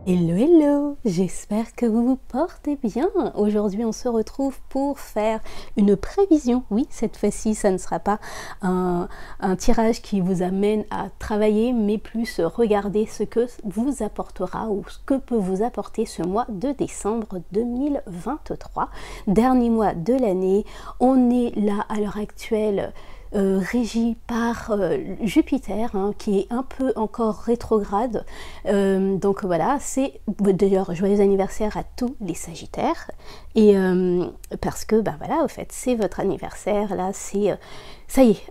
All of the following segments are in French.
Hello, hello, j'espère que vous vous portez bien. Aujourd'hui, on se retrouve pour faire une prévision. Oui, cette fois-ci, ça ne sera pas un tirage qui vous amène à travailler, mais plus regarder ce que vous apportera ou ce que peut vous apporter ce mois de décembre 2023. Dernier mois de l'année. On est là à l'heure actuelle régi par Jupiter, hein, qui est un peu encore rétrograde. Donc voilà, c'est d'ailleurs joyeux anniversaire à tous les Sagittaires. Et parce que, ben voilà, au fait, c'est votre anniversaire, là, c'est... ça y est,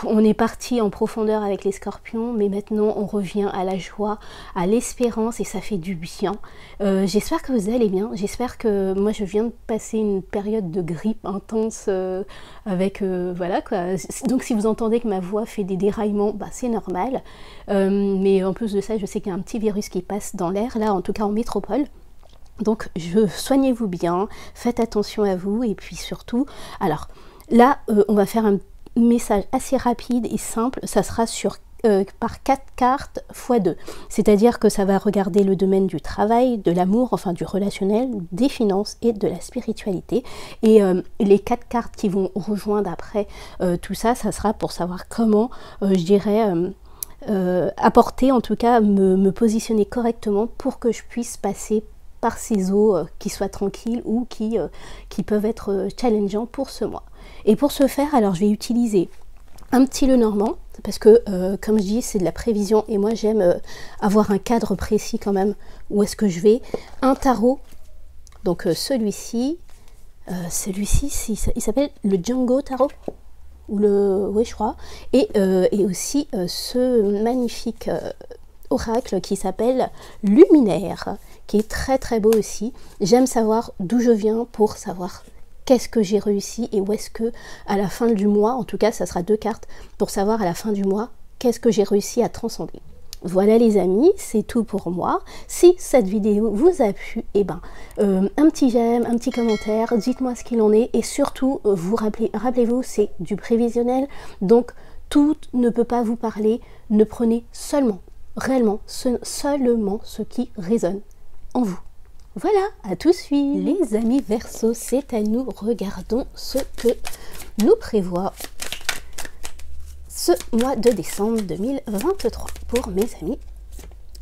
on est parti en profondeur avec les Scorpions, mais maintenant on revient à la joie, à l'espérance, et ça fait du bien. J'espère que vous allez bien, j'espère que... Moi, je viens de passer une période de grippe intense avec... voilà, quoi. Donc si vous entendez que ma voix fait des déraillements, bah, c'est normal. Mais en plus de ça, je sais qu'il y a un petit virus qui passe dans l'air, là, en tout cas en métropole. Donc soignez-vous bien, faites attention à vous, et puis surtout, alors là, on va faire un message assez rapide et simple, ça sera sur par 4 cartes x 2, c'est-à-dire que ça va regarder le domaine du travail, de l'amour, enfin du relationnel, des finances et de la spiritualité. Et les 4 cartes qui vont rejoindre après tout ça, ça sera pour savoir comment, je dirais... apporter, en tout cas me positionner correctement pour que je puisse passer par ces eaux qui soient tranquilles ou qui peuvent être challengeants pour ce mois. Et pour ce faire, alors je vais utiliser un petit Lenormand, parce que comme je dis, c'est de la prévision et moi j'aime avoir un cadre précis quand même où est-ce que je vais. Un tarot, donc celui-ci, il s'appelle le Django Tarot, ou le... oui je crois, et aussi ce magnifique oracle qui s'appelle Luminaire, qui est très très beau aussi. J'aime savoir d'où je viens pour savoir qu'est-ce que j'ai réussi et où est-ce que à la fin du mois, en tout cas ça sera 2 cartes pour savoir à la fin du mois qu'est-ce que j'ai réussi à transcender. Voilà les amis, c'est tout pour moi. Si cette vidéo vous a plu, eh ben, un petit j'aime, un petit commentaire, dites-moi ce qu'il en est, et surtout, rappelez-vous, c'est du prévisionnel, donc tout ne peut pas vous parler, ne prenez seulement, réellement, seulement ce qui résonne en vous. Voilà, à tout de suite. Les amis Verseau, c'est à nous, regardons ce que nous prévoit ce mois de décembre 2023 pour mes amis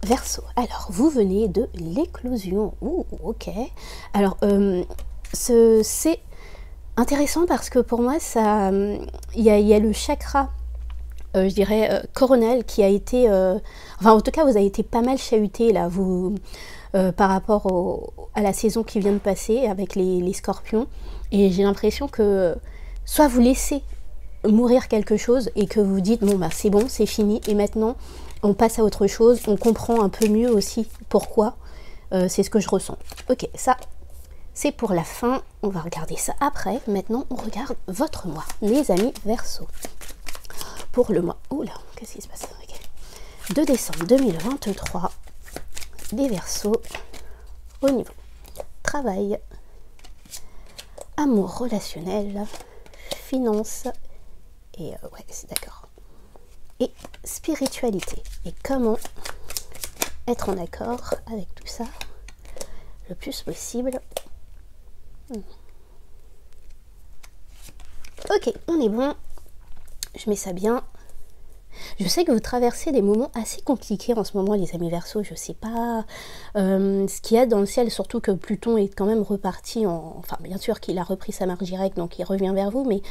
Verseau. Alors, vous venez de l'éclosion. Ouh, ok. Alors, c'est intéressant parce que pour moi, ça, il y a le chakra, je dirais, coronal qui a été... enfin, en tout cas, vous avez été pas mal chahuté, là, vous... par rapport à la saison qui vient de passer avec les scorpions. Et j'ai l'impression que soit vous laissez mourir quelque chose et que vous dites bon bah c'est bon, c'est fini et maintenant on passe à autre chose, on comprend un peu mieux aussi pourquoi, c'est ce que je ressens. Ok, ça c'est pour la fin, on va regarder ça après. Maintenant on regarde votre mois, les amis Verseau. Pour le mois, oula, qu'est-ce qui se passe? Okay. 2 décembre 2023, les Verseaux, au niveau travail, amour relationnel, finances, et ouais, c'est d'accord. Et spiritualité. Et comment être en accord avec tout ça le plus possible. Ok, on est bon. Je mets ça bien. Je sais que vous traversez des moments assez compliqués en ce moment, les amis Verseau. Je sais pas ce qu'il y a dans le ciel, surtout que Pluton est quand même reparti en... Enfin, bien sûr qu'il a repris sa marche directe, donc il revient vers vous, mais...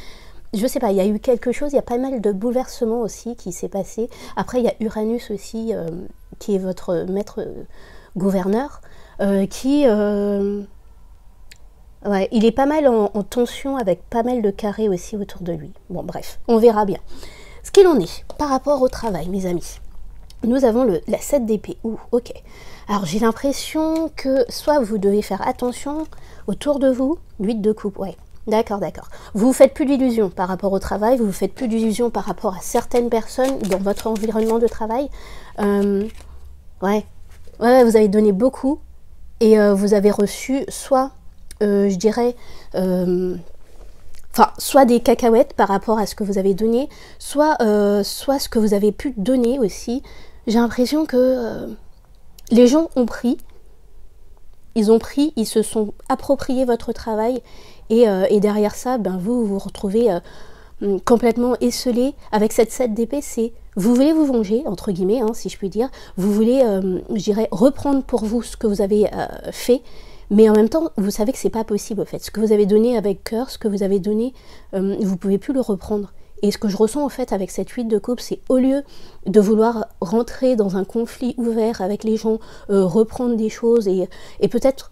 Je sais pas, il y a eu quelque chose, il y a pas mal de bouleversements aussi qui s'est passé. Après, il y a Uranus aussi, qui est votre maître gouverneur, qui... ouais, il est pas mal en tension avec pas mal de carrés aussi autour de lui. Bon, bref, on verra bien. Ce qu'il en est, par rapport au travail, mes amis, nous avons la 7 d'épée. Ouh, ok. Alors, j'ai l'impression que soit vous devez faire attention autour de vous, 8 de coupe, ouais. D'accord, d'accord. Vous vous faites plus d'illusions par rapport au travail, vous vous faites plus d'illusions par rapport à certaines personnes dans votre environnement de travail. Ouais, vous avez donné beaucoup et vous avez reçu soit, je dirais, enfin, soit des cacahuètes par rapport à ce que vous avez donné, soit ce que vous avez pu donner aussi. J'ai l'impression que les gens ont pris ils ont pris, ils se sont appropriés votre travail et derrière ça, ben, vous vous retrouvez complètement esselé avec cette 7 d'épée. C'est vous voulez vous venger, entre guillemets, hein, si je puis dire, vous voulez, je dirais, reprendre pour vous ce que vous avez fait, mais en même temps, vous savez que c'est pas possible, en fait. Ce que vous avez donné avec cœur, ce que vous avez donné, vous pouvez plus le reprendre. Et ce que je ressens en fait avec cette 8 de coupe, c'est au lieu de vouloir rentrer dans un conflit ouvert avec les gens, reprendre des choses et peut-être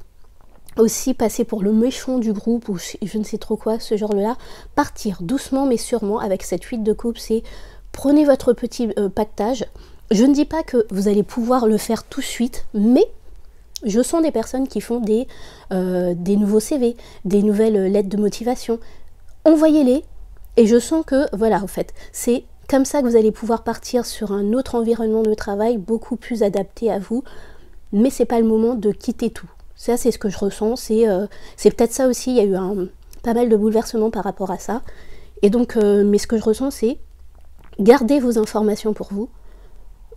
aussi passer pour le méchant du groupe ou je ne sais trop quoi, ce genre-là, partir doucement mais sûrement avec cette 8 de coupe, c'est prenez votre petit pactage. Je ne dis pas que vous allez pouvoir le faire tout de suite, mais je sens des personnes qui font des nouveaux CV, des nouvelles lettres de motivation. Envoyez-les. Et je sens que, voilà, en fait, c'est comme ça que vous allez pouvoir partir sur un autre environnement de travail, beaucoup plus adapté à vous, mais c'est pas le moment de quitter tout. Ça, c'est ce que je ressens, c'est peut-être ça aussi, il y a eu pas mal de bouleversements par rapport à ça. Et donc, mais ce que je ressens, c'est gardez vos informations pour vous,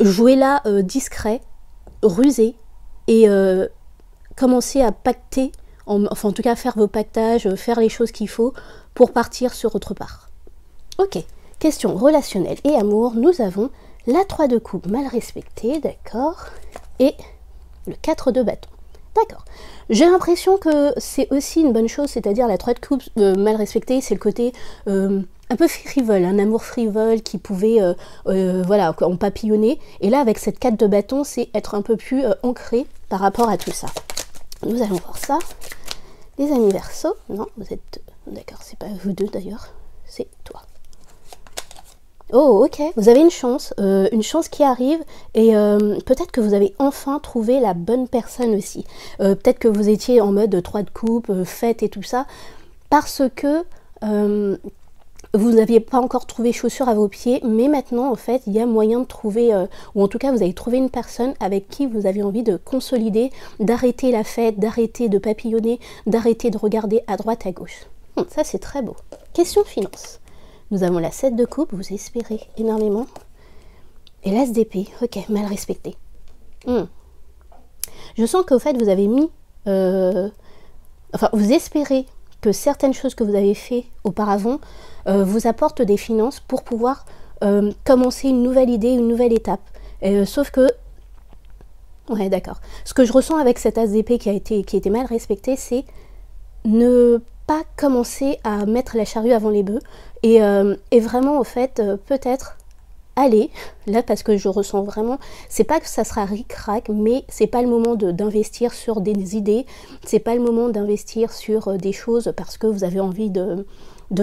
jouez là discret, rusé, et commencez à pacter, enfin en tout cas faire vos pactages, faire les choses qu'il faut pour partir sur autre part. Ok, question relationnelle et amour, nous avons la 3 de coupe mal respectée, d'accord, et le 4 de bâton. D'accord. J'ai l'impression que c'est aussi une bonne chose, c'est-à-dire la 3 de coupe mal respectée, c'est le côté un peu frivole, un amour frivole qui pouvait, voilà, en papillonner. Et là, avec cette 4 de bâton, c'est être un peu plus ancré par rapport à tout ça. Nous allons voir ça. Les amis Verseau, non, vous êtes... D'accord, c'est pas vous deux d'ailleurs, c'est toi. Oh, ok, vous avez une chance qui arrive et peut-être que vous avez enfin trouvé la bonne personne aussi. Peut-être que vous étiez en mode 3 de coupe, fête et tout ça, parce que vous n'aviez pas encore trouvé chaussures à vos pieds, mais maintenant, en fait, il y a moyen de trouver, ou en tout cas, vous avez trouvé une personne avec qui vous avez envie de consolider, d'arrêter la fête, d'arrêter de papillonner, d'arrêter de regarder à droite, à gauche. Ça, c'est très beau. Question finance. Nous avons la 7 de coupe, vous espérez énormément. Et l'as d'épée, ok, mal respecté. Je sens qu'au fait, vous avez mis... enfin, vous espérez que certaines choses que vous avez fait auparavant vous apportent des finances pour pouvoir commencer une nouvelle idée, une nouvelle étape. Sauf que... Ouais, d'accord. Ce que je ressens avec cet as d'épée qui a été mal respecté, c'est ne pas commencer à mettre la charrue avant les bœufs et vraiment, au fait, peut-être aller, là, parce que je ressens vraiment, c'est pas que ça sera ric-rac, mais c'est pas le moment d'investir sur des idées, c'est pas le moment d'investir sur des choses parce que vous avez envie de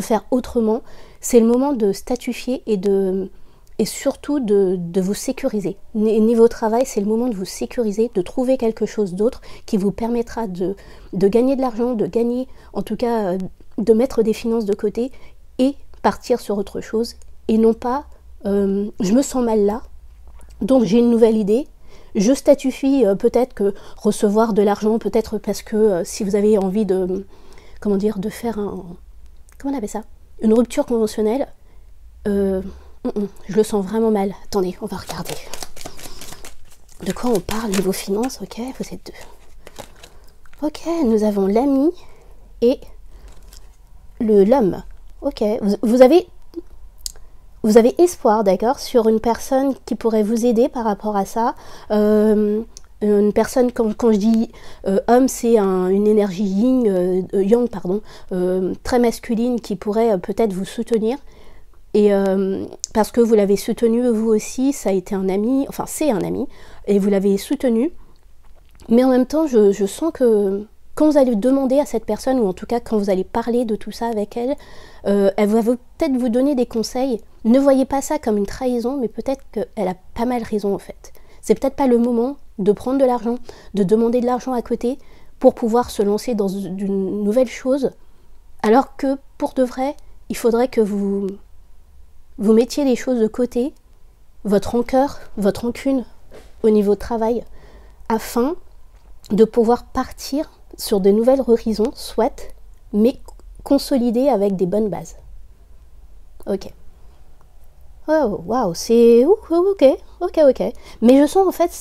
faire autrement, c'est le moment de statufier et surtout de vous sécuriser. Niveau travail, c'est le moment de vous sécuriser, de trouver quelque chose d'autre qui vous permettra de gagner de l'argent, de gagner, en tout cas, de mettre des finances de côté et partir sur autre chose. Et non pas, je me sens mal là, donc j'ai une nouvelle idée, je statufie peut-être que recevoir de l'argent, peut-être parce que si vous avez envie de, comment dire, de faire comment on appelle ça, une rupture conventionnelle, je le sens vraiment mal. Attendez, on va regarder. De quoi on parle niveau finances? Ok, vous êtes deux. Ok, nous avons l'ami et l'homme. Ok, vous avez espoir, d'accord, sur une personne qui pourrait vous aider par rapport à ça. Une personne, quand je dis homme, c'est une énergie yang, pardon, très masculine qui pourrait peut-être vous soutenir. Et parce que vous l'avez soutenu vous aussi, ça a été un ami, enfin c'est un ami, et vous l'avez soutenu. Mais en même temps, je sens que quand vous allez demander à cette personne, ou en tout cas quand vous allez parler de tout ça avec elle, elle va peut-être vous donner des conseils. Ne voyez pas ça comme une trahison, mais peut-être qu'elle a pas mal raison en fait. C'est peut-être pas le moment de prendre de l'argent, de demander de l'argent à côté pour pouvoir se lancer dans une nouvelle chose, alors que pour de vrai, il faudrait que vous mettiez les choses de côté, votre rancœur, votre rancune au niveau de travail, afin de pouvoir partir sur de nouvelles horizons, soit, mais consolidées avec des bonnes bases. Ok. Oh, waouh, c'est... ok. Mais je sens en fait,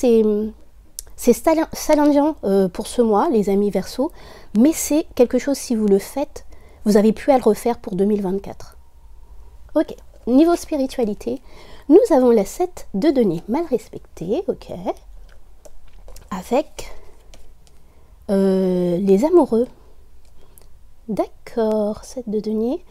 c'est challengeant pour ce mois, les amis Verseau, mais c'est quelque chose, si vous le faites, vous n'avez plus à le refaire pour 2024. Ok, niveau spiritualité, nous avons la 7 de denier mal respecté, ok, avec les amoureux. D'accord, 7 de denier.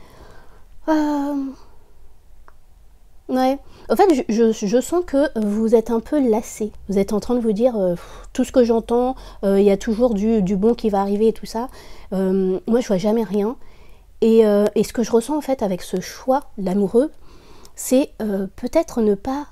Ouais, en fait, je sens que vous êtes un peu lassé. Vous êtes en train de vous dire, tout ce que j'entends, il y a toujours du bon qui va arriver et tout ça. Moi, je vois jamais rien. Et ce que je ressens en fait avec ce choix, l'amoureux, c'est peut-être ne pas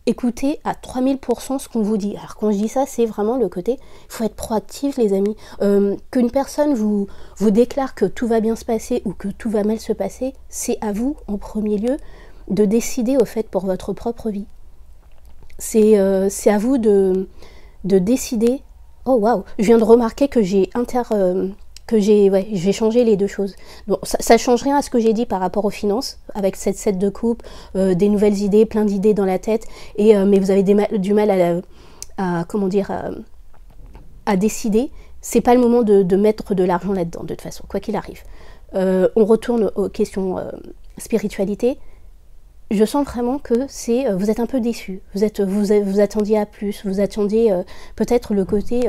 écouter à 3000% ce qu'on vous dit. Alors quand je dis ça, c'est vraiment le côté, il faut être proactif les amis. Qu'une personne vous déclare que tout va bien se passer ou que tout va mal se passer, c'est à vous en premier lieu de décider au fait pour votre propre vie. C'est à vous de décider. Oh waouh, je viens de remarquer que j'ai changé les deux choses. Bon, ça change rien à ce que j'ai dit par rapport aux finances, avec cette 7 de coupe, des nouvelles idées, plein d'idées dans la tête, mais vous avez du mal à décider. C'est pas le moment de mettre de l'argent là-dedans, de toute façon, quoi qu'il arrive. On retourne aux questions spiritualité. Je sens vraiment que vous êtes un peu déçus. Vous attendiez à plus, vous attendiez peut-être le côté...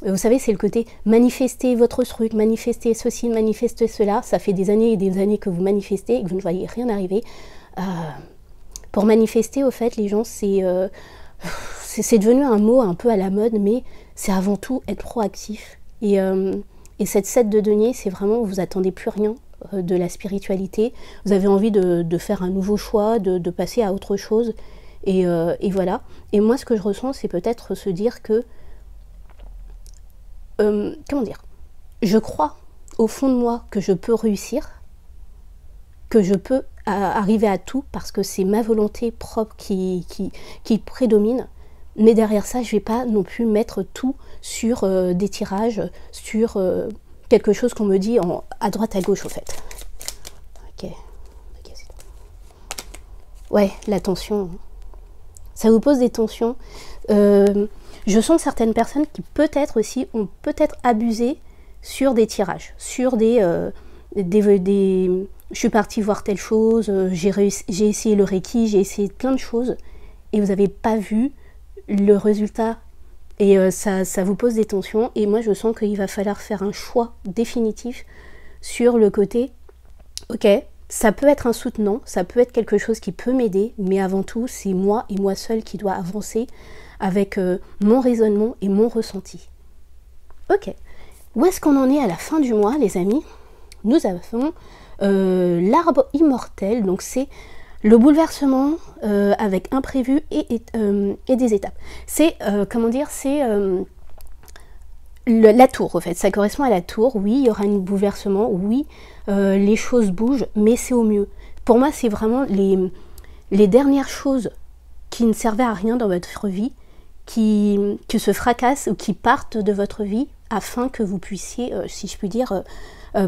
vous savez, c'est le côté manifester votre truc, manifester ceci, manifester cela. Ça fait des années et des années que vous manifestez et que vous ne voyez rien arriver. Pour manifester, au fait, les gens, c'est devenu un mot un peu à la mode, mais c'est avant tout être proactif. Et cette 7 de denier, c'est vraiment, vous attendez plus rien de la spiritualité. Vous avez envie de faire un nouveau choix, de passer à autre chose. Et voilà. Et moi, ce que je ressens, c'est peut-être se dire que comment dire, je crois au fond de moi que je peux réussir, que je peux arriver à tout parce que c'est ma volonté propre qui prédomine, mais derrière ça je vais pas non plus mettre tout sur des tirages, sur quelque chose qu'on me dit à droite à gauche au fait. Ok, ouais, la tension, ça vous pose des tensions. Je sens certaines personnes qui peut-être aussi ont peut-être abusé sur des tirages, sur je suis partie voir telle chose, j'ai essayé le Reiki, j'ai essayé plein de choses et vous n'avez pas vu le résultat et ça vous pose des tensions et moi je sens qu'il va falloir faire un choix définitif sur le côté, ok, ça peut être un soutenant, ça peut être quelque chose qui peut m'aider, mais avant tout c'est moi et moi seule qui dois avancer avec mon raisonnement et mon ressenti. Ok, où est-ce qu'on en est à la fin du mois les amis? Nous avons l'arbre immortel, donc c'est le bouleversement avec imprévu et des étapes. C'est, comment dire, c'est la tour, en fait. Ça correspond à la tour. Oui, il y aura un bouleversement. Oui, les choses bougent, mais c'est au mieux. Pour moi, c'est vraiment les dernières choses qui ne servaient à rien dans votre vie, qui se fracassent ou qui partent de votre vie afin que vous puissiez, si je puis dire,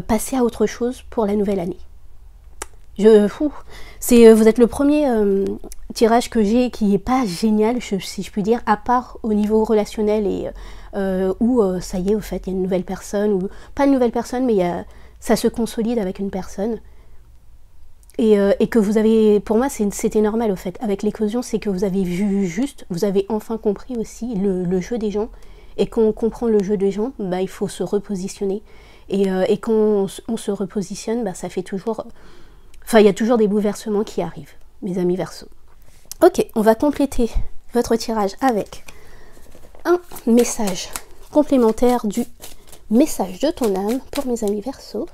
passer à autre chose pour la nouvelle année. Vous êtes le premier tirage que j'ai qui n'est pas génial, si je puis dire, à part au niveau relationnel et où ça y est, au fait, il y a une nouvelle personne, ou pas une nouvelle personne, mais ça se consolide avec une personne. Et que vous avez, pour moi c'était normal au fait, avec l'éclosion, c'est que vous avez vu juste, vous avez enfin compris aussi le jeu des gens, et quand on comprend le jeu des gens, bah, il faut se repositionner, et quand on se repositionne, bah, ça fait toujours, enfin il y a toujours des bouleversements qui arrivent, mes amis Verseau. Ok, on va compléter votre tirage avec un message complémentaire du message de ton âme pour mes amis Verseau.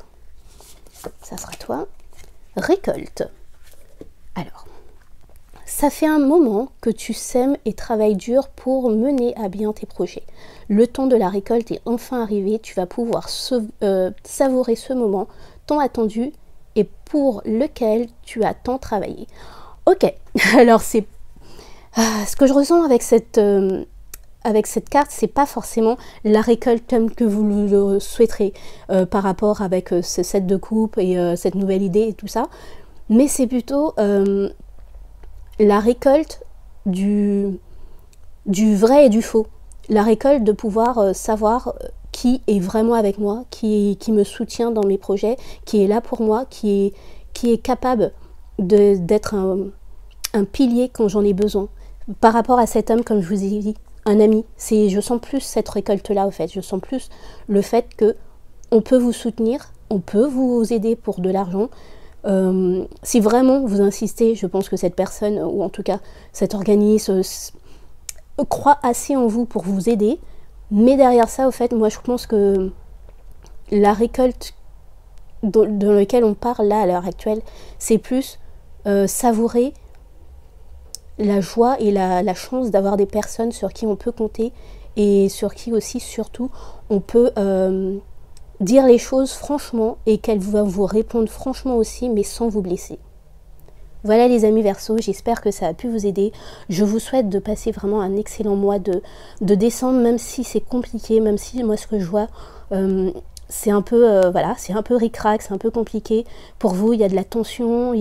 Ça sera toi. Récolte. Alors, ça fait un moment que tu sèmes et travailles dur pour mener à bien tes projets. Le temps de la récolte est enfin arrivé, tu vas pouvoir savourer ce moment tant attendu et pour lequel tu as tant travaillé. Ok, alors c'est ce que je ressens avec cette carte, c'est pas forcément la récolte comme que vous le souhaiterez par rapport avec ce set de coupe et cette nouvelle idée et tout ça, mais c'est plutôt la récolte du vrai et du faux, la récolte de pouvoir savoir qui est vraiment avec moi, qui me soutient dans mes projets, qui est là pour moi, qui est capable d'être un pilier quand j'en ai besoin. Par rapport à cet homme, comme je vous ai dit, un ami, je sens plus cette récolte-là, au fait. Je sens plus le fait que on peut vous soutenir, on peut vous aider pour de l'argent. Si vraiment vous insistez, je pense que cette personne, ou en tout cas cet organisme, croit assez en vous pour vous aider. Mais derrière ça, au fait, moi je pense que la récolte dans laquelle on parle là à l'heure actuelle, c'est plus savourer la joie et la chance d'avoir des personnes sur qui on peut compter et sur qui aussi surtout on peut dire les choses franchement et qu'elles vont vous répondre franchement aussi, mais sans vous blesser. Voilà les amis Verseau, j'espère que ça a pu vous aider. Je vous souhaite de passer vraiment un excellent mois de décembre, même si c'est compliqué, même si moi ce que je vois, c'est un peu, voilà, c'est un peu ric-rac, c'est un peu compliqué. Pour vous, il y a de la tension,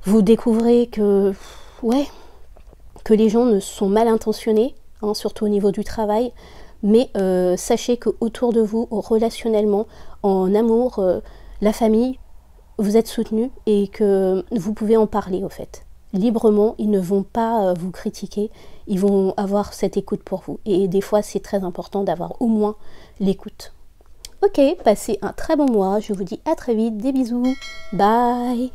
vous découvrez que, ouais, que les gens ne sont mal intentionnés, hein, surtout au niveau du travail. Mais sachez qu'autour de vous, relationnellement, en amour, la famille, vous êtes soutenu et que vous pouvez en parler au fait. Librement, ils ne vont pas vous critiquer, ils vont avoir cette écoute pour vous. Et des fois, c'est très important d'avoir au moins l'écoute. Ok, passez un très bon mois, je vous dis à très vite, des bisous, bye.